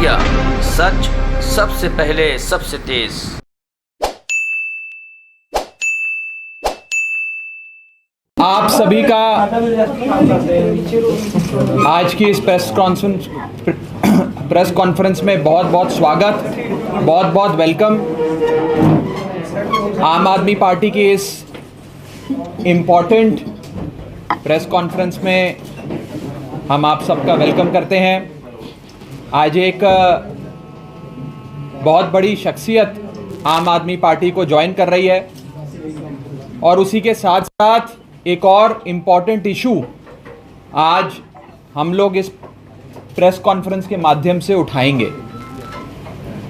Media, सच सबसे पहले सबसे तेज। आप सभी का आज की इस प्रेस कॉन्फ्रेंस में बहुत बहुत स्वागत, बहुत बहुत वेलकम। आम आदमी पार्टी की इस इम्पॉर्टेंट प्रेस कॉन्फ्रेंस में हम आप सबका वेलकम करते हैं। आज एक बहुत बड़ी शख्सियत आम आदमी पार्टी को ज्वाइन कर रही है और उसी के साथ साथ एक और इम्पॉर्टेंट इशू आज हम लोग इस प्रेस कॉन्फ्रेंस के माध्यम से उठाएंगे।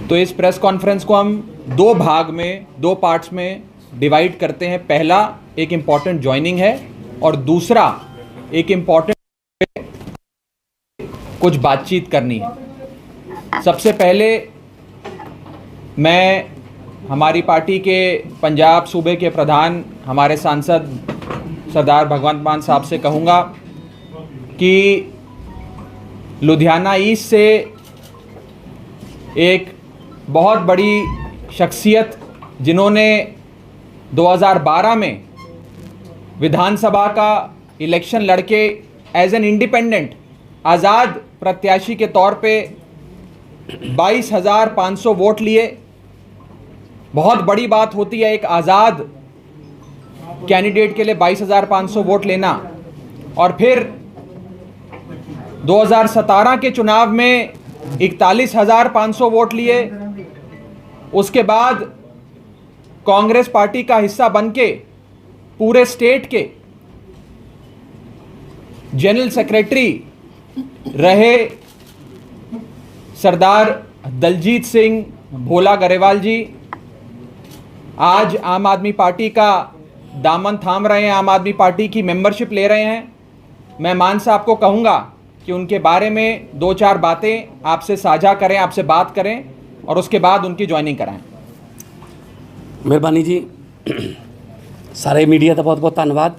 तो इस प्रेस कॉन्फ्रेंस को हम दो भाग में, दो पार्ट्स में डिवाइड करते हैं। पहला एक इम्पॉर्टेंट ज्वाइनिंग है और दूसरा एक इम्पॉर्टेंट कुछ बातचीत करनी है। सबसे पहले मैं हमारी पार्टी के पंजाब सूबे के प्रधान हमारे सांसद सरदार भगवंत मान साहब से कहूँगा कि लुधियाना ईस्ट से एक बहुत बड़ी शख्सियत जिन्होंने 2012 में विधानसभा का इलेक्शन लड़के एज एन इंडिपेंडेंट आज़ाद प्रत्याशी के तौर पे 22,500 वोट लिए। बहुत बड़ी बात होती है एक आज़ाद कैंडिडेट के लिए 22,500 वोट लेना। और फिर 2017 के चुनाव में 41,500 वोट लिए। उसके बाद कांग्रेस पार्टी का हिस्सा बनके पूरे स्टेट के जनरल सेक्रेटरी रहे सरदार दलजीत सिंह भोला गरेवाल जी आज आम आदमी पार्टी का दामन थाम रहे हैं, आम आदमी पार्टी की मेंबरशिप ले रहे हैं। मैं मान साहब को कहूँगा कि उनके बारे में दो चार बातें आपसे साझा करें, आपसे बात करें और उसके बाद उनकी ज्वाइनिंग कराएं। मेहरबानी जी। सारे मीडिया का बहुत बहुत धन्यवाद।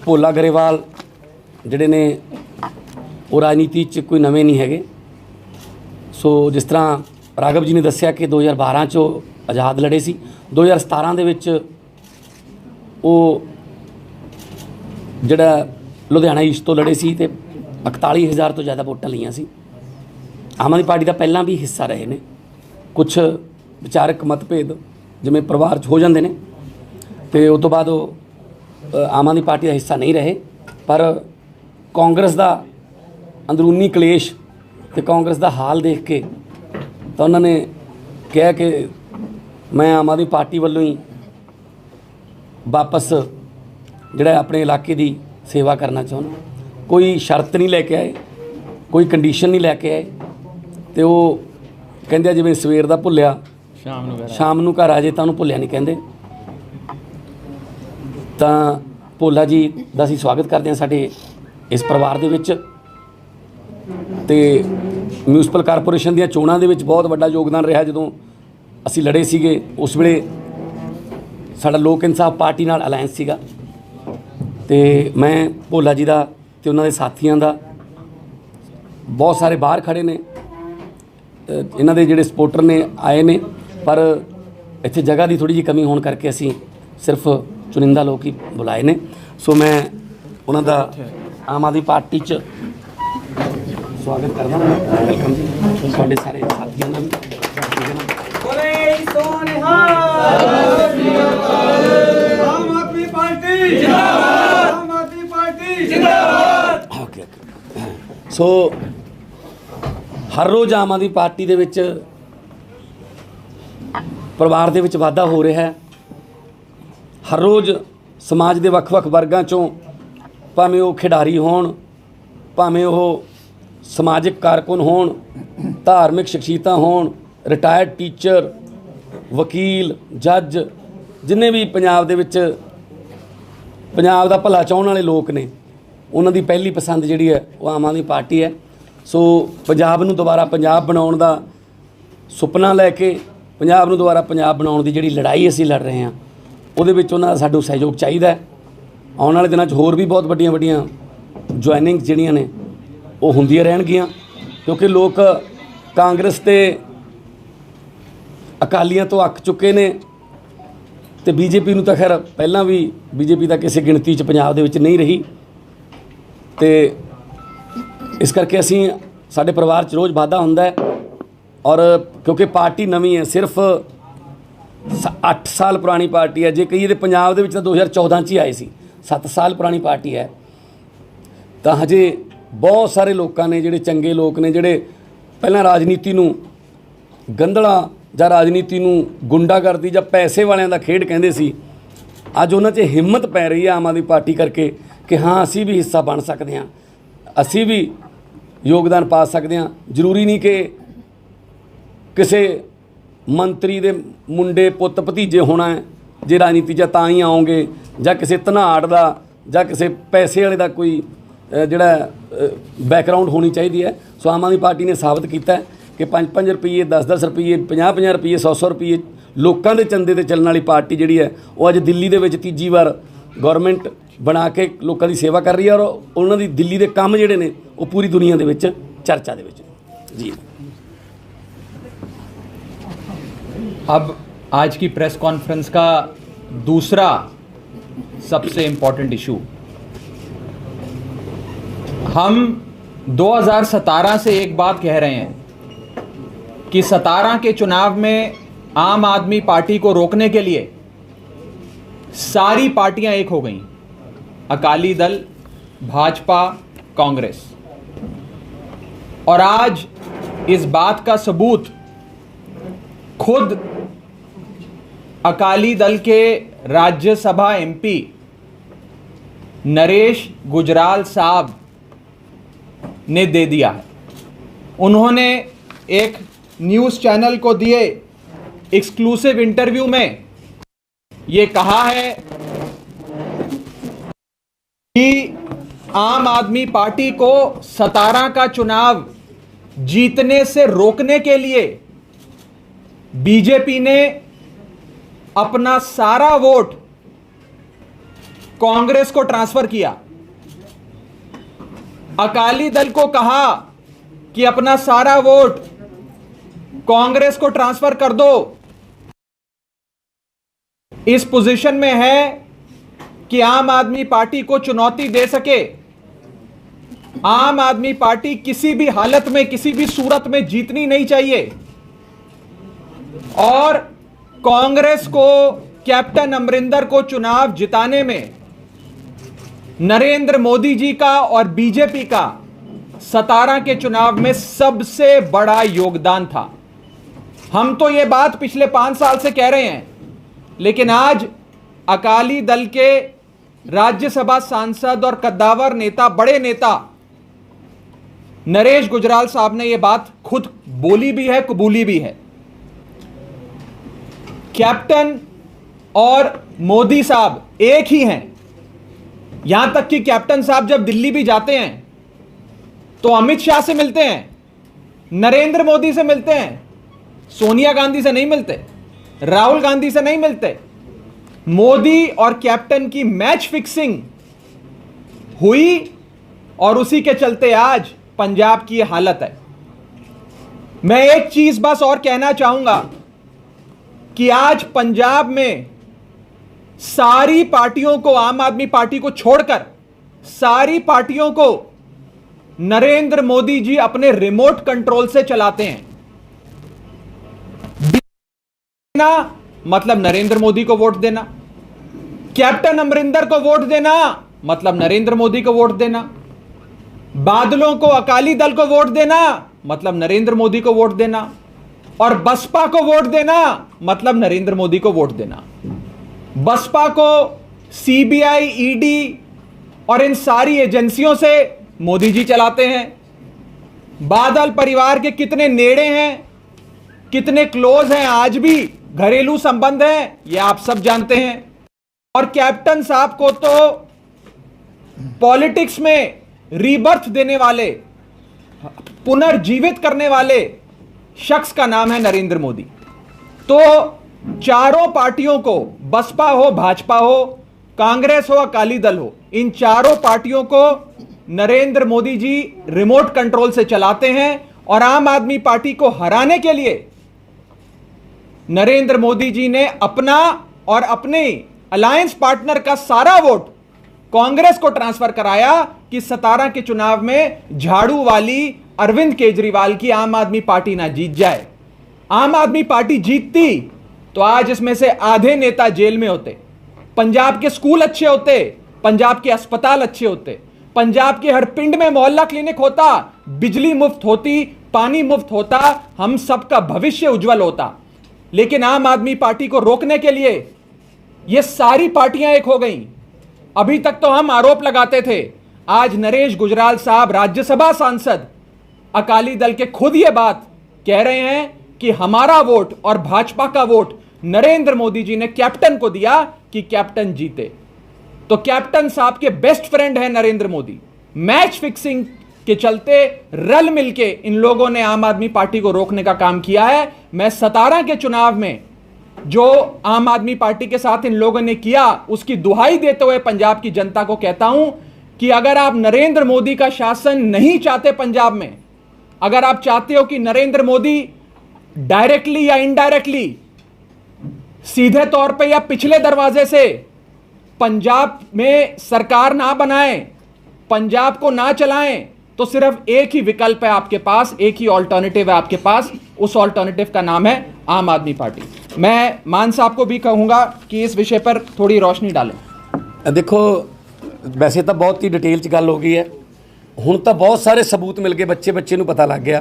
भोला गरेवाल ਜਿਹੜੇ ਨੇ ਉਹ ਰਾਜਨੀਤੀ 'ਚ ਕੋਈ ਨਵੇਂ ਨਹੀਂ ਹੈਗੇ। ਸੋ ਜਿਸ ਤਰ੍ਹਾਂ ਰਾਘਵ ਜੀ ਨੇ ਦੱਸਿਆ ਕਿ 2012 'ਚ ਉਹ ਆਜ਼ਾਦ ਲੜੇ ਸੀ, 2017 ਦੇ ਵਿੱਚ ਉਹ ਜਿਹੜਾ ਲੁਧਿਆਣਾ ਈਸਟ ਤੋਂ ਲੜੇ ਸੀ ਤੇ 41,000 ਤੋਂ ਜ਼ਿਆਦਾ ਵੋਟਾਂ ਲਈਆਂ ਸੀ। ਆਮ ਆਦਮੀ ਪਾਰਟੀ ਦਾ ਪਹਿਲਾਂ ਵੀ ਹਿੱਸਾ ਰਹੇ ਨੇ। ਕੁਛ ਵਿਚਾਰਕ ਮਤਭੇਦ ਜਿਵੇਂ ਪਰਿਵਾਰ 'ਚ ਹੋ ਜਾਂਦੇ ਨੇ ਤੇ ਉਸ ਤੋਂ ਬਾਅਦ ਉਹ ਆਮ ਆਦਮੀ ਪਾਰਟੀ ਦਾ ਹਿੱਸਾ ਨਹੀਂ ਰਹੇ। ਪਰ ਕਾਂਗਰਸ ਦਾ ਅੰਦਰੂਨੀ ਕਲੇਸ਼ ਤੇ ਕਾਂਗਰਸ ਦਾ ਹਾਲ ਦੇਖ ਕੇ ਤਾਂ ਉਹਨਾਂ ਨੇ ਕਿਹਾ ਕਿ ਮੈਂ ਆਮ ਆਦਮੀ ਪਾਰਟੀ ਵੱਲੋਂ ਹੀ ਵਾਪਸ ਜਿਹੜਾ ਆਪਣੇ ਇਲਾਕੇ ਦੀ ਸੇਵਾ ਕਰਨਾ ਚਾਹੁੰਦਾ। ਕੋਈ ਸ਼ਰਤ ਨਹੀਂ ਲੈ ਕੇ ਆਏ, ਕੋਈ ਕੰਡੀਸ਼ਨ ਨਹੀਂ ਲੈ ਕੇ ਆਏ ਤੇ ਉਹ ਕਹਿੰਦੇ ਜਿਵੇਂ ਸਵੇਰ ਦਾ ਭੁੱਲਿਆ ਸ਼ਾਮ ਨੂੰ ਘਰ ਆ ਜੇ ਤਾਂ ਉਹਨੂੰ ਭੁੱਲਿਆ ਨਹੀਂ ਕਹਿੰਦੇ। ਤਾਂ ਭੋਲਾ ਜੀ ਦਾ ਅਸੀਂ ਸਵਾਗਤ ਕਰਦੇ ਹਾਂ ਸਾਡੇ ਇਸ ਪਰਿਵਾਰ ਦੇ ਵਿੱਚ। ਤੇ ਮਿਊਨਿਸਪਲ ਕਾਰਪੋਰੇਸ਼ਨ ਦੀਆਂ ਚੋਣਾਂ ਦੇ ਵਿੱਚ ਬਹੁਤ ਵੱਡਾ ਯੋਗਦਾਨ ਰਿਹਾ। ਜਦੋਂ ਅਸੀਂ ਲੜੇ ਸੀਗੇ ਉਸ ਵੇਲੇ ਸਾਡਾ ਲੋਕ ਇਨਸਾਫ ਪਾਰਟੀ ਨਾਲ ਅਲਾਇੰਸ ਸੀਗਾ ਤੇ ਮੈਂ ਭੋਲਾ ਜੀ ਦਾ ਤੇ ਉਹਨਾਂ ਦੇ ਸਾਥੀਆਂ ਦਾ, ਬਹੁਤ ਸਾਰੇ ਬਾਹਰ ਖੜੇ ਨੇ, ਇਹਨਾਂ ਦੇ ਜਿਹੜੇ ਸਪੋਰਟਰ ਨੇ ਆਏ ਨੇ, ਪਰ ਇੱਥੇ ਜਗ੍ਹਾ ਦੀ ਥੋੜ੍ਹੀ ਜਿਹੀ ਕਮੀ ਹੋਣ ਕਰਕੇ ਅਸੀਂ ਸਿਰਫ ਚੁਣਿੰਦਾ ਲੋਕ ਹੀ ਬੁਲਾਏ ਨੇ। ਸੋ ਮੈਂ ਉਹਨਾਂ ਦਾ ਆਮ ਆਦਮੀ ਪਾਰਟੀ 'ਚ ਸਵਾਗਤ ਕਰਦਾ। ਵੈਲਕਮ ਜੀ ਸਾਡੇ ਸਾਰੇ ਸਾਥੀਆਂ ਦਾ ਵੀ। ਆਮ ਆਦਮੀ ਪਾਰਟੀ ਜਿੰਦਾਬਾਦ, ਆਮ ਆਦਮੀ ਪਾਰਟੀ ਜਿੰਦਾਬਾਦ। ਓਕੇ। ਸੋ ਹਰ ਰੋਜ਼ ਆਮ ਆਦਮੀ ਪਾਰਟੀ ਦੇ ਵਿੱਚ ਪਰਿਵਾਰ ਦੇ ਵਿੱਚ ਵਾਧਾ ਹੋ ਰਿਹਾ ਹੈ। ਹਰ ਰੋਜ਼ ਸਮਾਜ ਦੇ ਵੱਖ-ਵੱਖ ਵਰਗਾਂ 'ਚੋਂ, ਭਾਵੇਂ ਉਹ ਖਿਡਾਰੀ ਹੋਣ, ਭਾਵੇਂ ਉਹ ਸਮਾਜਿਕ ਕਾਰਕੁਨ ਹੋਣ, ਧਾਰਮਿਕ ਸ਼ਖਸੀਅਤਾਂ ਹੋਣ, ਰਿਟਾਇਰਡ ਟੀਚਰ, ਵਕੀਲ, ਜੱਜ, ਜਿੰਨੇ ਵੀ ਪੰਜਾਬ ਦੇ ਵਿੱਚ ਪੰਜਾਬ ਦਾ ਭਲਾ ਚਾਹੁਣ ਵਾਲੇ ਲੋਕ ਨੇ, ਉਹਨਾਂ ਦੀ ਪਹਿਲੀ ਪਸੰਦ ਜਿਹੜੀ ਹੈ ਉਹ ਆਮ ਆਦਮੀ ਪਾਰਟੀ ਹੈ। ਸੋ ਪੰਜਾਬ ਨੂੰ ਦੁਬਾਰਾ ਪੰਜਾਬ ਬਣਾਉਣ ਦਾ ਸੁਪਨਾ ਲੈ ਕੇ, ਪੰਜਾਬ ਨੂੰ ਦੁਬਾਰਾ ਪੰਜਾਬ ਬਣਾਉਣ ਦੀ ਜਿਹੜੀ ਲੜਾਈ ਅਸੀਂ ਲੜ ਰਹੇ ਹਾਂ, ਉਹਦੇ ਵਿੱਚ ਉਹਨਾਂ ਦਾ ਸਾਨੂੰ ਸਹਿਯੋਗ ਚਾਹੀਦਾ ਹੈ। ਆਉਣ ਵਾਲੇ ਦਿਨਾਂ 'ਚ ਹੋਰ ਵੀ ਬਹੁਤ ਵੱਡੀਆਂ ਵੱਡੀਆਂ ਜੁਆਇਨਿੰਗ ਜਿਹੜੀਆਂ ਨੇ ਉਹ ਹੁੰਦੀਆਂ ਰਹਿਣਗੀਆਂ क्योंकि लोग कांग्रेस ते अकालियां तो अक चुके ने ते बीजेपी नूं तां खैर पहलां भी बीजेपी तां किसी गिणती च पंजाब दे विच नहीं रही ते इस करके असीं साडे परिवार च रोज़ वाधा हुंदा है। और क्योंकि पार्टी नवीं है, सिर्फ 8 साल पुरानी पार्टी है। जे कही पंजाब दे विच तां 2014 च ही आए सी, 7 साल पुरानी पार्टी है। तां हजे बहुत सारे लोगों ने, जिहड़े चंगे लोग ने, जिहड़े पहलां राजनीति नूं गंधला जां राजनीति नूं गुंडागर्दी जां पैसे वालियां दा खेड कहंदे सी, अज उन्हां 'च हिम्मत पै रही है आम आदमी पार्टी करके कि हाँ असीं भी हिस्सा बन सकते हैं, असीं भी योगदान पा सकते हैं। जरूरी नहीं कि किसी मंत्री दे मुंडे पुत्त भतीजे होना है जे राजनीति च तां ही आओगे, जां किसी धनाड़ दा जां किसी पैसे वाले दा कोई जिहड़ा बैकग्राउंड होनी चाहिए है। सो आम आदमी पार्टी ने साबित किया कि 5-5 रुपये, 10-10 रुपये, 50-50 रुपये, 100-100 रुपये लोगों के चंदे ते चलने वाली पार्टी जिहड़ी है वो अज दिल्ली दे विच तीजी बार गौरमेंट बना के लोगों की सेवा कर रही है। और उन्हों दी दिल्ली के काम जिहड़े ने वो पूरी दुनिया दे विच चर्चा दे विच जी। अब आज की प्रेस कॉन्फ्रेंस का दूसरा सबसे इम्पोर्टेंट इशू, हम 2017 से एक बात कह रहे हैं कि 17 के चुनाव में आम आदमी पार्टी को रोकने के लिए सारी पार्टियां एक हो गईं, अकाली दल, भाजपा, कांग्रेस। और आज इस बात का सबूत खुद अकाली दल के राज्यसभा एमपी नरेश गुजराल साहब ने दे दिया है। उन्होंने एक न्यूज़ चैनल को दिए एक्सक्लूसिव इंटरव्यू में ये कहा है कि आम आदमी पार्टी को 17 का चुनाव जीतने से रोकने के लिए बीजेपी ने अपना सारा वोट कांग्रेस को ट्रांसफर किया। अकाली दल को कहा कि अपना सारा वोट कांग्रेस को ट्रांसफर कर दो। इस पोजीशन में है कि आम आदमी पार्टी को चुनौती दे सके। आम आदमी पार्टी किसी भी हालत में, किसी भी सूरत में जीतनी नहीं चाहिए। और कांग्रेस को, कैप्टन अमरिंदर को चुनाव जिताने में नरेंद्र मोदी जी का और बीजेपी का 17 के चुनाव में सबसे बड़ा योगदान था। हम तो यह बात पिछले 5 साल से कह रहे हैं, लेकिन आज अकाली दल के राज्यसभा सांसद और कद्दावर नेता, बड़े नेता नरेश गुजराल साहब ने यह बात खुद बोली भी है, कबूली भी है। कैप्टन और मोदी साहब एक ही हैं। यहां तक कि कैप्टन साहब जब दिल्ली भी जाते हैं तो अमित शाह से मिलते हैं, नरेंद्र मोदी से मिलते हैं, सोनिया गांधी से नहीं मिलते, राहुल गांधी से नहीं मिलते। मोदी और कैप्टन की मैच फिक्सिंग हुई और उसी के चलते आज पंजाब की हालत है। मैं एक चीज बस और कहना चाहूंगा कि आज पंजाब में सारी पार्टियों को, आम आदमी पार्टी को छोड़कर सारी पार्टियों को नरेंद्र मोदी जी अपने रिमोट कंट्रोल से चलाते हैं। देना मतलब नरेंद्र मोदी को वोट देना, कैप्टन अमरिंदर को वोट देना मतलब नरेंद्र मोदी को वोट देना, बादलों को, अकाली दल को वोट देना मतलब नरेंद्र मोदी को वोट देना, और बसपा को वोट देना मतलब नरेंद्र मोदी को वोट देना। बसपा को सीबीआई, ईडी और इन सारी एजेंसियों से मोदी जी चलाते हैं। बादल परिवार के कितने नेड़े हैं, कितने क्लोज हैं, आज भी घरेलू संबंध हैं, ये आप सब जानते हैं। और कैप्टन साहब को तो पॉलिटिक्स में रीबर्थ देने वाले, पुनर्जीवित करने वाले शख्स का नाम है नरेंद्र मोदी। तो चारों पार्टियों को, बसपा हो, भाजपा हो, कांग्रेस हो, अकाली दल हो, इन चारों पार्टियों को नरेंद्र मोदी जी रिमोट कंट्रोल से चलाते हैं और आम आदमी पार्टी को हराने के लिए नरेंद्र मोदी जी ने अपना और अपने अलायंस पार्टनर का सारा वोट कांग्रेस को ट्रांसफर कराया कि 17 के चुनाव में झाड़ू वाली अरविंद केजरीवाल की आम आदमी पार्टी ना जीत जाए। आम आदमी पार्टी जीतती तो आज इसमें से आधे नेता जेल में होते, पंजाब के स्कूल अच्छे होते, पंजाब के अस्पताल अच्छे होते, पंजाब के हर पिंड में मोहल्ला क्लिनिक होता, बिजली मुफ्त होती, पानी मुफ्त होता, हम सबका भविष्य उज्जवल होता। लेकिन आम आदमी पार्टी को रोकने के लिए ये सारी पार्टियां एक हो गईं। अभी तक तो हम आरोप लगाते थे, आज नरेश गुजराल साहब राज्यसभा सांसद अकाली दल के खुद ये बात कह रहे हैं कि हमारा वोट और भाजपा का वोट नरेंद्र मोदी जी ने कैप्टन को दिया कि कैप्टन जीते। तो कैप्टन साहब के बेस्ट फ्रेंड है नरेंद्र मोदी। मैच फिक्सिंग के चलते रल मिलके इन लोगों ने आम आदमी पार्टी को रोकने का काम किया है। मैं 17 के चुनाव में जो आम आदमी पार्टी के साथ इन लोगों ने किया उसकी दुहाई देते हुए पंजाब की जनता को कहता हूं कि अगर आप नरेंद्र मोदी का शासन नहीं चाहते पंजाब में, अगर आप चाहते हो कि नरेंद्र मोदी डायरेक्टली या इनडायरेक्टली, सीधे तौर पे या पिछले दरवाजे से पंजाब में सरकार ना बनाएं, पंजाब को ना चलाएं, तो सिर्फ एक ही विकल्प है आपके पास, एक ही ऑल्टरनेटिव है आपके पास। उस ऑल्टरनेटिव का नाम है आम आदमी पार्टी। मैं मान साहब को भी कहूंगा कि इस विषय पर थोड़ी रोशनी डालें। देखो, वैसे तो बहुत ही डिटेल च गल हो गई है, हुण तो बहुत सारे सबूत मिल गए, बच्चे नूं पता लग गया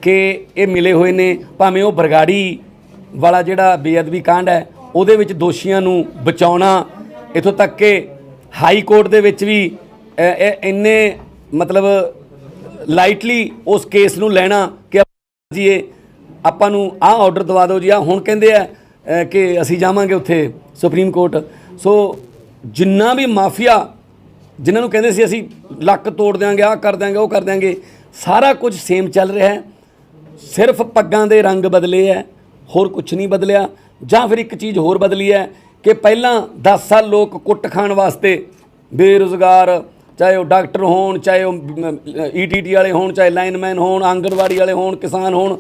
कि ये मिले हुए ने। भावें वो बरगाड़ी वाला जिहड़ा बेअदबी कांड है ਉਹਦੇ ਵਿੱਚ ਦੋਸ਼ੀਆਂ ਨੂੰ ਬਚਾਉਣਾ, ਇੱਥੋਂ ਤੱਕ ਕਿ ਹਾਈ ਕੋਰਟ ਦੇ ਵਿੱਚ ਵੀ ਇੰਨੇ ਮਤਲਬ ਲਾਈਟਲੀ ਉਸ ਕੇਸ ਨੂੰ ਲੈਣਾ ਕਿ ਜੀ ਇਹ ਆਪਾਂ ਨੂੰ ਆਹ ਆਰਡਰ ਦਵਾ ਦਿਓ ਜੀ, ਆ ਹੁਣ ਕਹਿੰਦੇ ਆ ਕਿ ਅਸੀਂ ਜਾਵਾਂਗੇ ਉੱਥੇ ਸੁਪਰੀਮ ਕੋਰਟ। ਸੋ ਜਿੰਨਾ ਵੀ ਮਾਫੀਆ ਜਿਨ੍ਹਾਂ ਨੂੰ ਕਹਿੰਦੇ ਸੀ ਅਸੀਂ ਲੱਕ ਤੋੜ ਦਿਆਂਗੇ, ਆਹ ਕਰ ਦਿਆਂਗੇ, ਉਹ ਕਰ ਦਿਆਂਗੇ, ਸਾਰਾ ਕੁਝ ਸੇਮ ਚੱਲ ਰਿਹਾ ਹੈ। ਸਿਰਫ ਪੱਗਾਂ ਦੇ ਰੰਗ ਬਦਲੇ ਹੈ, ਹੋਰ ਕੁਛ ਨਹੀਂ ਬਦਲਿਆ। ਜਾਂ ਫਿਰ ਇੱਕ ਚੀਜ਼ ਹੋਰ ਬਦਲੀ ਹੈ ਕਿ ਪਹਿਲਾਂ 10 ਸਾਲ ਲੋਕ ਕੁੱਟ ਖਾਣ ਵਾਸਤੇ ਬੇਰੁਜ਼ਗਾਰ, ਚਾਹੇ ਉਹ ਡਾਕਟਰ ਹੋਣ, ਚਾਹੇ ਉਹ ETT ਵਾਲੇ ਹੋਣ, ਚਾਹੇ ਲਾਈਨਮੈਨ ਹੋਣ, ਆਂਗਣਵਾੜੀ ਵਾਲੇ ਹੋਣ, ਕਿਸਾਨ ਹੋਣ,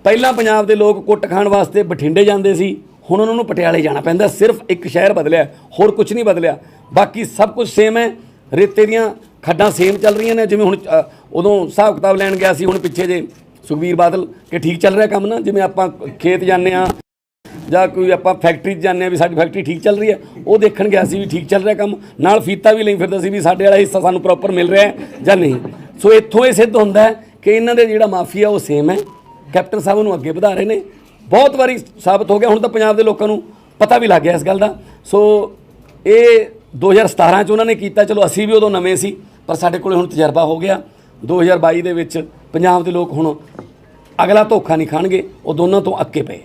ਪਹਿਲਾਂ ਪੰਜਾਬ ਦੇ ਲੋਕ ਕੁੱਟ ਖਾਣ ਵਾਸਤੇ ਬਠਿੰਡੇ ਜਾਂਦੇ ਸੀ, ਹੁਣ ਉਹਨਾਂ ਨੂੰ ਪਟਿਆਲੇ ਜਾਣਾ ਪੈਂਦਾ। ਸਿਰਫ ਇੱਕ ਸ਼ਹਿਰ ਬਦਲਿਆ, ਹੋਰ ਕੁਛ ਨਹੀਂ ਬਦਲਿਆ, ਬਾਕੀ ਸਭ ਕੁਝ ਸੇਮ ਹੈ। ਰੇਤੇ ਦੀਆਂ ਖੱਡਾਂ ਸੇਮ ਚੱਲ ਰਹੀਆਂ ਨੇ। ਜਿਵੇਂ ਹੁਣ ਉਦੋਂ ਹਿਸਾਬ ਕਿਤਾਬ ਲੈਣ ਗਿਆ ਸੀ, ਹੁਣ ਪਿੱਛੇ ਜੇ ਸੁਖਬੀਰ ਬਾਦਲ ਕਿ ਠੀਕ ਚੱਲ ਰਿਹਾ ਕੰਮ ਨਾ, ਜਿਵੇਂ ਆਪਾਂ ਖੇਤ ਜਾਂਦੇ ਹਾਂ ਜਾਂ ਕੋਈ ਆਪਾਂ ਫੈਕਟਰੀ 'ਚ ਜਾਂਦੇ ਹਾਂ ਵੀ ਸਾਡੀ ਫੈਕਟਰੀ ਠੀਕ ਚੱਲ ਰਹੀ ਹੈ, ਉਹ ਦੇਖਣ ਗਿਆ ਸੀ ਵੀ ਠੀਕ ਚੱਲ ਰਿਹਾ ਕੰਮ, ਨਾਲ ਫੀਤਾ ਵੀ ਲਈ ਫਿਰਦਾ ਸੀ ਵੀ ਸਾਡੇ ਵਾਲਾ ਹਿੱਸਾ ਸਾਨੂੰ ਪ੍ਰੋਪਰ ਮਿਲ ਰਿਹਾ ਜਾਂ ਨਹੀਂ। ਸੋ ਇੱਥੋਂ ਇਹ ਸਿੱਧ ਹੁੰਦਾ ਹੈ ਕਿ ਇਹਨਾਂ ਦੇ ਜਿਹੜਾ ਮਾਫੀਆ ਉਹ ਸੇਮ ਹੈ। ਕੈਪਟਨ ਸਾਹਿਬ ਨੂੰ ਅੱਗੇ ਵਧਾ ਰਹੇ ਨੇ, ਬਹੁਤ ਵਾਰੀ ਸਾਬਤ ਹੋ ਗਿਆ, ਹੁਣ ਤਾਂ ਪੰਜਾਬ ਦੇ ਲੋਕਾਂ ਨੂੰ ਪਤਾ ਵੀ ਲੱਗ ਗਿਆ ਇਸ ਗੱਲ ਦਾ। ਸੋ ਇਹ 2017 'ਚ ਉਹਨਾਂ ਨੇ ਕੀਤਾ, ਚਲੋ ਅਸੀਂ ਵੀ ਉਦੋਂ ਨਵੇਂ ਸੀ, ਪਰ ਸਾਡੇ ਕੋਲ ਹੁਣ ਤਜਰਬਾ ਹੋ ਗਿਆ। 2022 ਦੇ ਵਿੱਚ ਪੰਜਾਬ ਦੇ ਲੋਕ ਹੁਣ ਅਗਲਾ ਧੋਖਾ ਨਹੀਂ ਖਾਣਗੇ, ਉਹ ਦੋਨਾਂ ਤੋਂ ਅੱਕੇ ਪਏ।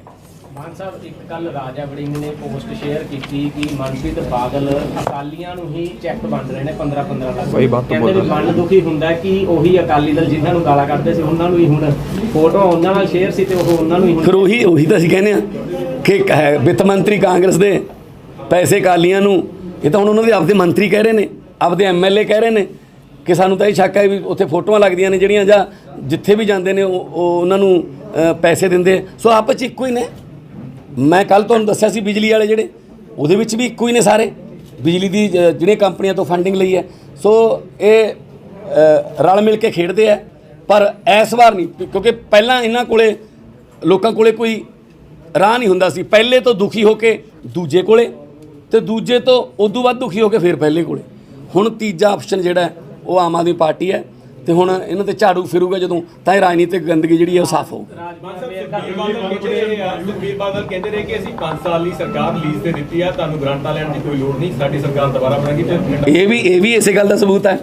ਮਾਨ ਸਾਹਿਬ, ਇੱਕ ਕੱਲ ਰਾਜਾ ਵੜਿੰਗ ਨੇ ਪੋਸਟ ਸ਼ੇਅਰ ਕੀਤੀ ਕਿ ਮਨਪ੍ਰੀਤ ਬਾਦਲ ਅਕਾਲੀਆਂ ਨੂੰ ਹੀ ਚੈੱਕ ਵੰਡ ਰਹੇ ਨੇ 15-15 ਲੱਖ। ਕਹਿੰਦੇ ਵੀ ਮਨ ਦੁਖੀ ਹੁੰਦਾ ਕਿ ਉਹੀ ਅਕਾਲੀ ਦਲ ਜਿਨ੍ਹਾਂ ਨੂੰ ਗਾਲਾਂ ਕੱਢਦੇ ਸੀ ਉਹਨਾਂ ਨੂੰ ਹੀ ਹੁਣ ਫੋਟੋ ਉਹਨਾਂ ਨਾਲ ਸ਼ੇਅਰ ਸੀ ਤੇ ਉਹ ਉਹਨਾਂ ਨੂੰ ਹੀ ਹੁਣ ਫਿਰ ਉਹੀ ਤਾਂ ਅਸੀਂ ਕਹਿੰਦੇ ਹਾਂ ਕਿ ਵਿੱਤ ਮੰਤਰੀ ਕਾਂਗਰਸ ਦੇ ਪੈਸੇ ਅਕਾਲੀਆਂ ਨੂੰ, ਇਹ ਤਾਂ ਹੁਣ ਉਹਨਾਂ ਦੇ ਆਪਦੇ ਮੰਤਰੀ ਕਹਿ ਰਹੇ ਨੇ, ਆਪਦੇ MLA ਕਹਿ ਰਹੇ ਨੇ ਕਿ ਸਾਨੂੰ ਤਾਂ ਇਹ ਸ਼ੱਕ ਹੈ ਵੀ ਉੱਥੇ ਫੋਟੋਆਂ ਲੱਗਦੀਆਂ ਨੇ ਜਿਹੜੀਆਂ, ਜਾਂ ਜਿੱਥੇ ਵੀ ਜਾਂਦੇ ਨੇ ਉਹ ਉਹਨਾਂ ਨੂੰ ਪੈਸੇ ਦਿੰਦੇ। ਸੋ ਆਪਸ 'ਚ ਇੱਕੋ ਹੀ ਨੇ। ਮੈਂ ਕੱਲ੍ਹ ਤੁਹਾਨੂੰ ਦੱਸਿਆ ਸੀ ਬਿਜਲੀ ਵਾਲੇ ਜਿਹੜੇ, ਉਹਦੇ ਵਿੱਚ ਵੀ ਇੱਕੋ ਹੀ ਨੇ ਸਾਰੇ, ਬਿਜਲੀ ਦੀ ਜਿਹੜੀਆਂ ਕੰਪਨੀਆਂ ਤੋਂ ਫੰਡਿੰਗ ਲਈ ਹੈ। ਸੋ ਇਹ ਰਲ ਮਿਲ ਕੇ ਖੇਡਦੇ ਆ, ਪਰ ਇਸ ਵਾਰ ਨਹੀਂ, ਕਿਉਂਕਿ ਪਹਿਲਾਂ ਇਹਨਾਂ ਕੋਲੇ ਲੋਕਾਂ ਕੋਲੇ ਕੋਈ ਰਾਹ ਨਹੀਂ ਹੁੰਦਾ ਸੀ। ਪਹਿਲੇ ਤੋਂ ਦੁਖੀ ਹੋ ਕੇ ਦੂਜੇ ਕੋਲੇ, ਤੇ ਦੂਜੇ ਤੋਂ ਉਦੋਂ ਵੱਧ ਦੁਖੀ ਹੋ ਕੇ ਫਿਰ ਪਹਿਲੇ ਕੋਲੇ। ਹੁਣ ਤੀਜਾ ਆਪਸ਼ਨ ਜਿਹੜਾ ਉਹ ਆਮ ਆਦਮੀ ਪਾਰਟੀ ਹੈ, ਤੇ ਹੁਣ ਇਹਨਾਂ ਤੇ ਝਾੜੂ ਫਿਰੂਗਾ ਜਦੋਂ, ਤਾਂ ਇਹ ਰਾਜਨੀਤਿਕ ਗੰਦਗੀ ਜਿਹੜੀ ਹੈ ਉਹ ਸਾਫ਼ ਹੋਊਗੀ। ਸੁਖਬੀਰ ਬਾਦਲ ਕਹਿੰਦੇ ਰਹੇ ਕਿ ਅਸੀਂ 5 ਸਾਲ ਲਈ ਸਰਕਾਰ ਲੀਜ਼ ਤੇ ਦਿੱਤੀ ਆ, ਤੁਹਾਨੂੰ ਗ੍ਰਾਂਟਾਂ ਲੈਣ ਦੀ ਕੋਈ ਲੋੜ ਨਹੀਂ, ਸਾਡੀ ਸਰਕਾਰ ਦੁਬਾਰਾ ਬਣੇਗੀ। ਇਹ ਵੀ ਇਸੇ ਗੱਲ ਦਾ ਸਬੂਤ ਹੈ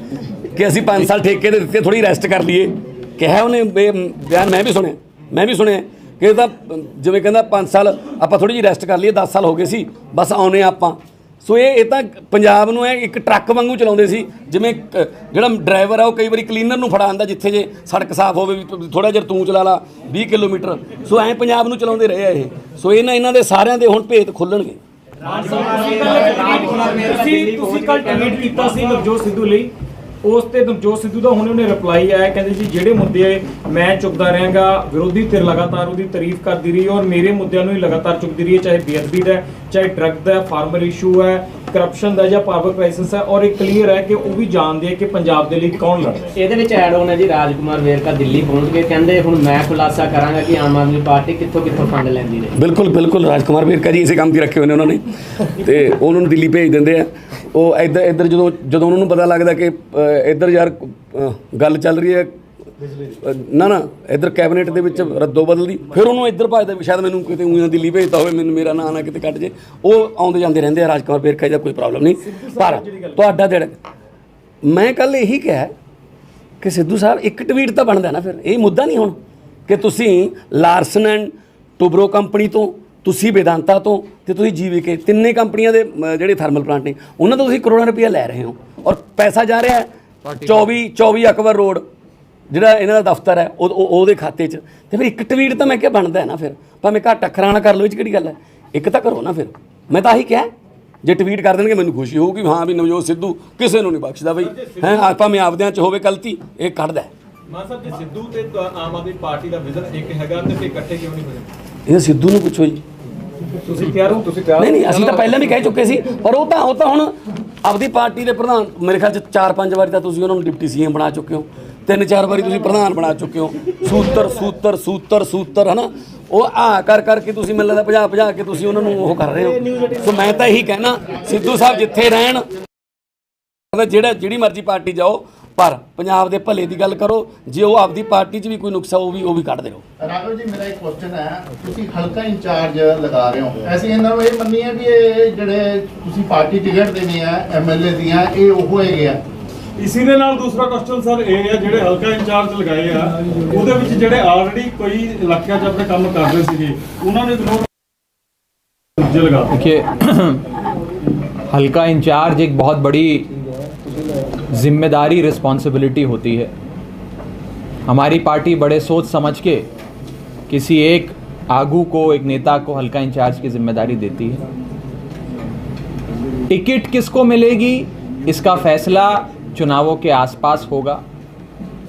ਕਿ ਅਸੀਂ 5 ਸਾਲ ਠੇਕੇ ਦੇ ਦਿੱਤੇ, ਥੋੜ੍ਹੀ ਰੈਸਟ ਕਰ ਲਈਏ। ਕਿਹਾ ਉਹਨੇ ਬਿਆਨ, ਮੈਂ ਵੀ ਸੁਣਿਆ ਕਿ ਤਾਂ ਜਿਵੇਂ ਕਹਿੰਦਾ 5 ਸਾਲ ਆਪਾਂ ਥੋੜ੍ਹੀ ਜਿਹੀ ਰੈਸਟ ਕਰ ਲਈਏ, 10 ਸਾਲ ਹੋ ਗਏ ਸੀ ਬਸ ਆਉਣੇ ਆਪਾਂ। ਸੋ ਇਹ ਤਾਂ ਪੰਜਾਬ ਨੂੰ ਇੱਕ ਟਰੱਕ ਵਾਂਗੂ ਚਲਾਉਂਦੇ ਸੀ, ਜਿਵੇਂ ਜਿਹੜਾ ਡਰਾਈਵਰ ਆ ਉਹ ਕਈ ਵਾਰੀ ਕਲੀਨਰ ਨੂੰ ਫੜਾ ਆਉਂਦਾ, ਜਿੱਥੇ ਜੇ ਸੜਕ ਸਾਫ਼ ਹੋਵੇ ਵੀ ਥੋੜ੍ਹਾ ਜਿਹਾ ਤੂੰ ਚਲਾ ਲਾ 20 ਕਿਲੋਮੀਟਰ। ਸੋ ਐਂ ਪੰਜਾਬ ਨੂੰ ਚਲਾਉਂਦੇ ਰਹੇ ਆ ਇਹ। ਸੋ ਇਹਨਾਂ ਦੇ ਸਾਰਿਆਂ ਦੇ ਹੁਣ ਭੇਤ ਖੁੱਲ੍ਹਣਗੇ। ਤੁਸੀਂ ਕੱਲ ਟਵੀਟ ਕੀਤਾ ਸੀ ਨਵਜੋਤ ਸਿੱਧੂ ਲਈ ਉਸ ਤੇ ਨਵਜੋਤ ਸਿੱਧੂ ਦਾ ਹੁਣੇ ਉਹਨੇ ਰਿਪਲਾਈ ਆਇਆ, ਕਹਿੰਦੇ ਜੀ ਜਿਹੜੇ ਮੁੱਦੇ ਮੈਂ ਚੁੱਕਦਾ ਰਹਾਂਗਾ, ਵਿਰੋਧੀ ਧਿਰ ਲਗਾਤਾਰ ਉਹਦੀ ਤਾਰੀਫ ਕਰਦੀ ਰਹੀ ਔਰ ਮੇਰੇ ਮੁੱਦਿਆਂ ਨੂੰ ਹੀ ਲਗਾਤਾਰ ਚੁੱਕਦੀ ਰਹੀ ਹੈ, ਚਾਹੇ ਬੇਅਦਬੀ ਦਾ, ਚਾਹੇ ਡਰੱਗ ਦਾ, ਫਾਰਮਰ ਇਸ਼ੂ ਹੈ, ਕਰਪਸ਼ਨ ਦਾ ਜਾਂ ਪਾਵਰ ਕ੍ਰਾਈਸਿਸ ਹੈ, ਔਰ ਇਹ ਕਲੀਅਰ ਹੈ ਕਿ ਉਹ ਵੀ ਜਾਣਦੇ ਆ ਕਿ ਪੰਜਾਬ ਦੇ ਲਈ ਕੌਣ ਲੜ ਰਿਹਾ। ਇਹਦੇ ਵਿੱਚ ਐਡ ਹੋਣਾ ਜੀ ਰਾਜਕੁਮਾਰ ਵੇਰਕਾ ਦਿੱਲੀ ਪਹੁੰਚ ਕੇ ਕਹਿੰਦੇ ਹੁਣ ਮੈਂ ਖੁਲਾਸਾ ਕਰਾਂਗਾ ਕਿ ਆਮ ਆਦਮੀ ਪਾਰਟੀ ਕਿੱਥੋਂ ਕਿੱਥੋਂ ਫੰਡ ਲੈਂਦੀ ਰਹੀ। ਬਿਲਕੁਲ ਬਿਲकुल ਰਾਜਕੁਮਾਰ ਵੇਰਕਾ ਜੀ ਇਸੇ ਕੰਮ ਤੇ ਰੱਖੇ ਹੋਏ ਨੇ ਉਹਨਾਂ ਨੇ, ਤੇ ਉਹਨਾਂ ਨੂੰ ਦਿੱਲੀ ਭੇਜ ਦਿੰਦੇ ਆ। ਉਹ ਇੱਧਰ ਜਦੋਂ ਉਹਨਾਂ ਨੂੰ ਪਤਾ ਲੱਗਦਾ ਕਿ ਇੱਧਰ ਯਾਰ ਗੱਲ ਚੱਲ ਰਹੀ ਹੈ ਨਾ ਇੱਧਰ ਕੈਬਨਿਟ ਦੇ ਵਿੱਚ ਰੱਦੋ ਬਦਲਦੀ, ਫਿਰ ਉਹਨੂੰ ਇੱਧਰ ਭਜਦਾ ਸ਼ਾਇਦ ਮੈਨੂੰ ਕਿਤੇ ਊਂ ਦਿੱਲੀ ਭੇਜਤਾ ਹੋਵੇ, ਮੈਨੂੰ ਮੇਰਾ ਨਾਂ ਨਾ ਕਿਤੇ ਕੱਟ ਜੇ। ਉਹ ਆਉਂਦੇ ਜਾਂਦੇ ਰਹਿੰਦੇ ਆ ਰਾਜਕੁਮਾਰ ਵੇਰਕਾ ਦਾ ਕੋਈ ਪ੍ਰੋਬਲਮ ਨਹੀਂ। ਪਰ ਤੁਹਾਡਾ ਜਿਹੜਾ ਮੈਂ ਕੱਲ ਇਹੀ ਕਿਹਾ ਕਿ ਸਿੱਧੂ ਸਾਹਿਬ ਇੱਕ ਟਵੀਟ ਤਾਂ ਬਣਦਾ ਨਾ, ਫਿਰ ਇਹ ਮੁੱਦਾ ਨਹੀਂ ਹੁਣ ਕਿ ਤੁਸੀਂ ਲਾਰਸਨ ਐਂਡ ਟੂਬਰੋ ਕੰਪਨੀ ਤੋਂ, ਤੁਸੀਂ ਵੇਦਾਂਤਾ ਤੋਂ ਤੇ ਤੁਸੀਂ ਜੀਵੀਕੇ, ਤਿੰਨੇ ਕੰਪਨੀਆਂ ਦੇ ਜਿਹੜੇ ਥਰਮਲ ਪਲਾਂਟ ਨੇ ਉਹਨਾਂ ਤੋਂ ਤੁਸੀਂ ਕਰੋੜਾਂ ਰੁਪਈਆ ਲੈ ਰਹੇ ਹੋ ਔਰ ਪੈਸਾ ਜਾ ਰਿਹਾ ਹੈ 24 ਅਕਬਰ ਰੋਡ ਜਿਹੜਾ ਇਹਨਾਂ ਦਾ ਦਫ਼ਤਰ ਹੈ ਉਹਦੇ ਖਾਤੇ 'ਚ। ਤੇ ਫਿਰ ਇੱਕ ਟਵੀਟ ਤਾਂ ਮੈਂ ਕਿਹਾ ਬਣਦਾ ਹੈ ਨਾ, ਫਿਰ ਭਾਵੇਂ ਘੱਟ ਅੱਖਰਾਂ ਨਾਲ ਕਰ ਲਓ, ਇਹ 'ਚ ਕਿਹੜੀ ਗੱਲ ਹੈ, ਇੱਕ ਤਾਂ ਕਰੋ ਨਾ। ਫਿਰ ਮੈਂ ਤਾਂ ਆਹੀ ਕਿਹਾ, ਜੇ ਟਵੀਟ ਕਰ ਦੇਣਗੇ ਮੈਨੂੰ ਖੁਸ਼ੀ ਹੋਊਗੀ, ਹਾਂ ਵੀ ਨਵਜੋਤ ਸਿੱਧੂ ਕਿਸੇ ਨੂੰ ਨਹੀਂ ਬਖਸ਼ਦਾ ਬਈ, ਹੈ ਭਾਵੇਂ ਆਪਦਿਆਂ 'ਚ ਹੋਵੇ ਗਲਤੀ, ਇਹ ਕੱਢਦਾ। ਮਾਨ ਸਾਹਿਬ ਜੀ ਸਿੱਧੂ ਤੇ ਆਮ ਆਦਮੀ ਪਾਰਟੀ ਦਾ ਵਿਜ਼ਨ ਇੱਕ ਹੈਗਾ ਤੇ ਫਿਰ ਇਕੱਠੇ ਕਿਉਂ ਨਹੀਂ ਹੋਏ? ਇਹ ਸਿੱਧੂ ਨੂੰ ਪੁੱਛੋ ਜੀ। ਤੁਸੀਂ ਤਿਆਰ ਹੋ? ਤੁਸੀਂ ਤਿਆਰ? ਨਹੀਂ ਅਸੀਂ ਤਾਂ ਪਹਿਲਾਂ ਵੀ ਕਹਿ ਚੁੱਕੇ ਸੀ, ਪਰ ਉਹ ਤਾਂ ਹੁਣ ਆਪਦੀ ਪਾਰਟੀ ਦੇ ਪ੍ਰਧਾਨ, ਮੇਰੇ ਖਿਆਲ 'ਚ 4-5 ਵਾਰੀ ਤਾਂ ਤੁਸੀਂ ਉਹਨਾਂ ਨੂੰ ਡਿਪਟੀ ਸੀਐਮ ਬਣਾ ਚੁੱਕੇ ਹੋ, 3-4 ਵਾਰੀ ਤੁਸੀਂ ਪ੍ਰਧਾਨ ਬਣਾ ਚੁੱਕੇ ਹੋ। ਸੂਤਰ ਹੈ ਨਾ, ਉਹ ਕਰਕੇ ਤੁਸੀਂ ਮੈਨੂੰ ਲੱਗਦਾ 50 ਕੇ ਤੁਸੀਂ ਉਹਨਾਂ ਨੂੰ ਉਹ ਕਰ ਰਹੇ ਹੋ। ਸੋ ਮੈਂ ਤਾਂ ਇਹੀ ਕਹਿਣਾ, ਸਿੱਧੂ ਸਾਹਿਬ ਜਿੱਥੇ ਰਹਿਣ, ਜਿਹੜੀ ਮਰਜ਼ੀ ਪਾਰਟੀ ਜਾਓ, ਪਰ ਪੰਜਾਬ ਦੇ ਭਲੇ ਦੀ ਗੱਲ ਕਰੋ। ਜੇ ਉਹ ਆਪਦੀ ਪਾਰਟੀ 'ਚ ਵੀ ਕੋਈ ਨੁਕਸਾ ਉਹ ਵੀ ਕੱਢ ਦਿਓ। ਰਾਘਵ ਜੀ ਮੇਰਾ ਇੱਕ ਕੁਐਸਚਨ ਹੈ, ਤੁਸੀਂ ਹਲਕਾ ਇੰਚਾਰਜ ਲਗਾ ਰਹੇ ਹੋ, ਅਸੀਂ ਇਹਨਾਂ ਨੂੰ ਇਹ ਮੰਨੀਏ ਵੀ ਇਹ ਜਿਹੜੇ ਤੁਸੀਂ ਪਾਰਟੀ ਟਿਕਟ ਦੇਣੀ ਹੈ ਐਮਐਲਏ ਦੀਆਂ, ਇਹ ਉਹ ਹੈਗੇ ਆ। ਇਸੇ ਦੇ ਨਾਲ ਦੂਸਰਾ ਕੁਐਸਚਨ ਸਰ ਇਹ ਹੈ, ਜਿਹੜੇ ਹਲਕਾ ਇੰਚਾਰਜ ਲਗਾਏ ਆ ਉਹਦੇ ਵਿੱਚ ਜਿਹੜੇ ਆਲਰੇਡੀ ਕੋਈ ਇਲਾਕਿਆਂ 'ਚ ਆਪਣੇ ਕੰਮ ਕਰ ਰਹੇ ਸੀਗੇ ਉਹਨਾਂ ਨੇ ਲਗਾ। देखिए, हल्का इंचार्ज एक बहुत बड़ी जिम्मेदारी रिस्पॉन्सिबिलिटी होती है। हमारी पार्टी बड़े सोच समझ के किसी एक आगू को, एक नेता को हल्का इंचार्ज की जिम्मेदारी देती है। टिकट किसको मिलेगी इसका फैसला चुनावों के आसपास होगा।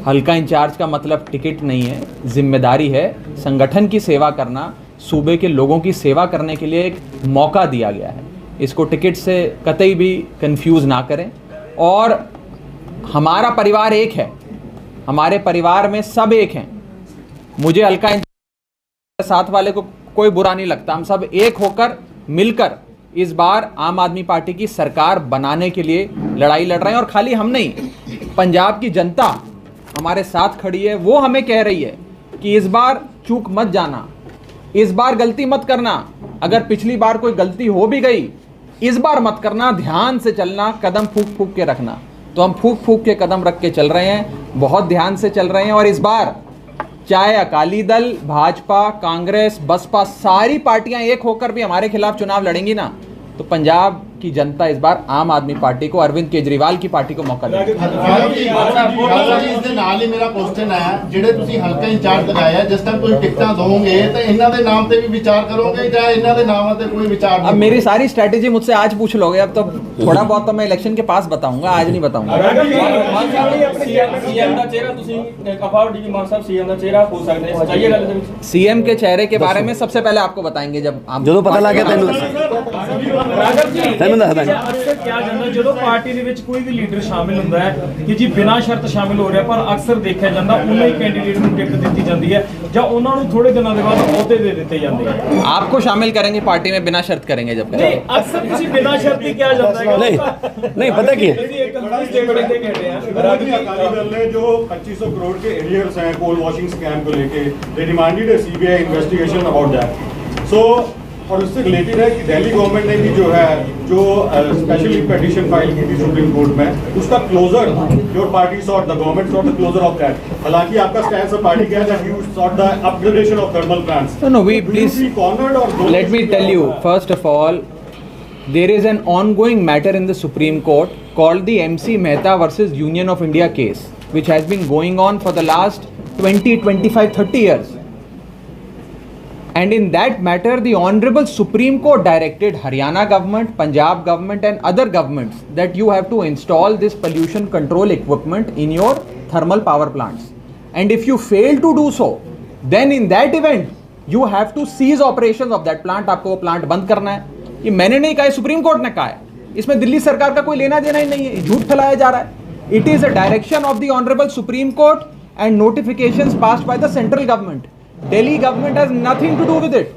हल्का इंचार्ज का मतलब टिकट नहीं है, जिम्मेदारी है। संगठन की सेवा करना, सूबे के लोगों की सेवा करने के लिए एक मौका दिया गया है। इसको टिकट से कतई भी कंफ्यूज ना करें। और हमारा परिवार एक है, हमारे परिवार में सब एक हैं। मुझे हल्का साथ वाले को कोई बुरा नहीं लगता, हम सब एक होकर मिलकर इस बार आम आदमी पार्टी की सरकार बनाने के लिए लड़ाई लड़ रहे हैं। और खाली हम नहीं, पंजाब की जनता हमारे साथ खड़ी है। वो हमें कह रही है कि इस बार चूक मत जाना, इस बार गलती मत करना। अगर पिछली बार कोई गलती हो भी गई, इस बार मत करना, ध्यान से चलना, कदम फूंक फूंक के रखना। तो हम फूंक फूंक के कदम रख के चल रहे हैं, बहुत ध्यान से चल रहे हैं। और इस बार चाहे अकाली दल, भाजपा, कांग्रेस, बसपा, सारी पार्टियां एक होकर भी हमारे खिलाफ चुनाव लड़ेंगी ना, तो पंजाब की जनता इस बार आम आदमी पार्टी को, अरविंद केजरीवाल की पार्टी को मौका देगी। ਇਸ ਦੇ ਨਾਲ ਹੀ ਮੇਰਾ ਕੁਐਸਚਨ ਹੈ, ਜਿਹੜੇ ਤੁਸੀਂ ਹਲਕਾ ਇੰਚਾਰਜ ਲਗਾਇਆ, ਜਿਸ ਟਾਈਮ ਤੁਸੀਂ ਟਿਕਟਾਂ ਦੋਗੇ ਤਾਂ ਇਹਨਾਂ ਦੇ ਨਾਮ ਤੇ ਵੀ ਵਿਚਾਰ ਕਰੋਗੇ ਜਾਂ ਇਹਨਾਂ ਦੇ ਨਾਮਾਂ ਤੇ ਕੋਈ ਵਿਚਾਰ नहीं? अब मेरी सारी स्ट्रैटेजी मुझसे आज पूछ लोगे, अब तो थोड़ा बहुत तो मैं इलेक्शन के पास बताऊंगा, आज नहीं बताऊंगा। सीएम के चेहरे के बारे में सबसे पहले आपको बताएंगे जब जो पता लग गया अक्सर क्या ਜਾਂਦਾ ਜਦੋਂ ਪਾਰਟੀ ਦੇ ਵਿੱਚ ਕੋਈ ਵੀ ਲੀਡਰ ਸ਼ਾਮਿਲ ਹੁੰਦਾ ਹੈ ਕਿ ਜੀ ਬਿਨਾਂ ਸ਼ਰਤ ਸ਼ਾਮਿਲ ਹੋ ਰਿਹਾ, ਪਰ ਅਕਸਰ ਦੇਖਿਆ ਜਾਂਦਾ ਉਹਨਾਂ ਹੀ ਕੈਂਡੀਡੇਟ ਨੂੰ ਟਿਕਟ ਦਿੱਤੀ ਜਾਂਦੀ ਹੈ ਜਾਂ ਉਹਨਾਂ ਨੂੰ ਥੋੜੇ ਦਿਨਾਂ ਦੇ ਬਾਅਦ ਅਹੁਦੇ ਦੇ ਦਿੱਤੇ ਜਾਂਦੇ ਆ। आपको शामिल करेंगे पार्टी में, बिना शर्त करेंगे जब नहीं, अक्सर किसी बिना शर्त ही किया जाता है। नहीं पता क्या अकाली दल ने जो 2500 करोड़ के एरियर्स हैं कोल वॉशिंग स्कैम को लेके, they demanded a CBI investigation about that. So और उससे रिलेटेड है कि दिल्ली गवर्नमेंट ने भी जो है जो स्पेशली पिटीशन फाइल की थी सुप्रीम कोर्ट में, उसका closure your party sought, the government sought the closure of that. हालांकि आपका स्टैंड ऑफ पार्टी क्या है that you sought the upgradation of thermal plants. No, we please let me tell you, first of all, there is an ongoing matter in the Supreme Court called the MC Mehta versus Union of India case, which has been going on for the last 20, 25, 30 years. And in that matter, the Honorable Supreme Court directed Haryana government, Punjab government and other governments that you have to install this pollution control equipment in your thermal power plants. And if you fail to do so, then in that event, you have to cease operations of that plant. आपको वो plant बंद करना है. ये मैंने नहीं कहा है, सुप्रीम कोर्ट ने कहा है. इसमें दिल्ली सरकार का कोई लेना देना ही नहीं है, झूठ फैलाया जा रहा है. It is a direction of the Honorable Supreme Court and notifications passed by the central government. Delhi government has nothing to do with it.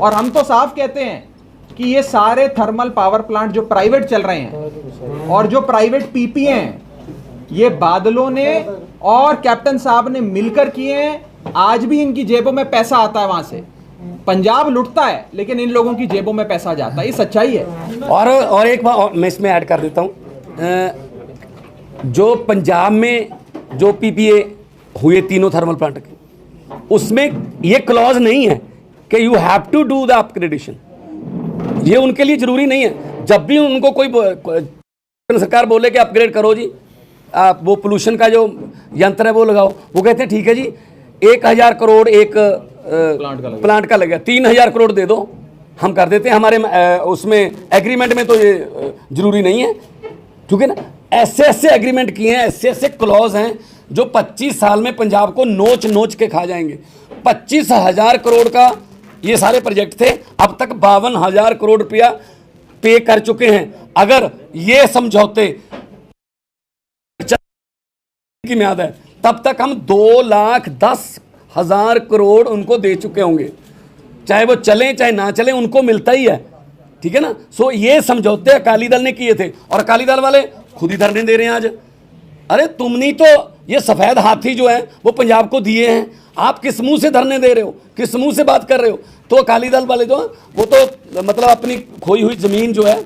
और हम तो साफ कहते हैं कि ये सारे थर्मल पावर प्लांट जो प्राइवेट चल रहे हैं और जो प्राइवेट पीपी हैं, ये बादलों ने और कैप्टन साहब ने मिलकर किए हैं. आज भी इनकी जेबों में पैसा आता है वहां से. पंजाब लुटता है लेकिन इन लोगों की जेबों में पैसा जाता है. ये सच्चाई है. और एक बात मैं इसमें ऐड कर देता हूँ. जो पंजाब में जो पीपीए हुए तीनों थर्मल प्लांट के, उसमें ये क्लॉज नहीं है कि you have to do the upgradation. ये उनके लिए जरूरी नहीं है. जब भी उनको कोई सरकार बोले कि अपग्रेड करो जी, आप वो पोल्यूशन का जो यंत्र है वो लगाओ, वो कहते हैं ठीक है जी 1000 करोड़ एक प्लांट का लगेगा, 3000 करोड़ दे दो, हम कर देते हैं. हमारे उसमें एग्रीमेंट में तो ये जरूरी नहीं है. ठीक है ना. ऐसे ऐसे एग्रीमेंट किए हैं, ऐसे ऐसे क्लॉज हैं जो 25 साल में पंजाब को नोच नोच के खा जाएंगे. 25,000 करोड़ का ये सारे प्रोजेक्ट थे. अब तक 52,000 करोड़ रुपया पे कर चुके हैं. अगर ये समझौते की म्याद है तब तक हम 2,10,000 करोड़ उनको दे चुके होंगे. चाहे वो चलें चाहे ना चलें, उनको मिलता ही है. ठीक है ना. सो ये समझौते अकाली दल ने किए थे और अकाली दल वाले खुद ही धरने दे रहे हैं आज. अरे तुमने तो ये सफ़ेद हाथी जो है वो पंजाब को दिए हैं, आप किस मुंह से धरने दे रहे हो, किस मुंह से बात कर रहे हो. तो अकाली दल वाले जो हैं वो तो मतलब अपनी खोई हुई ज़मीन जो है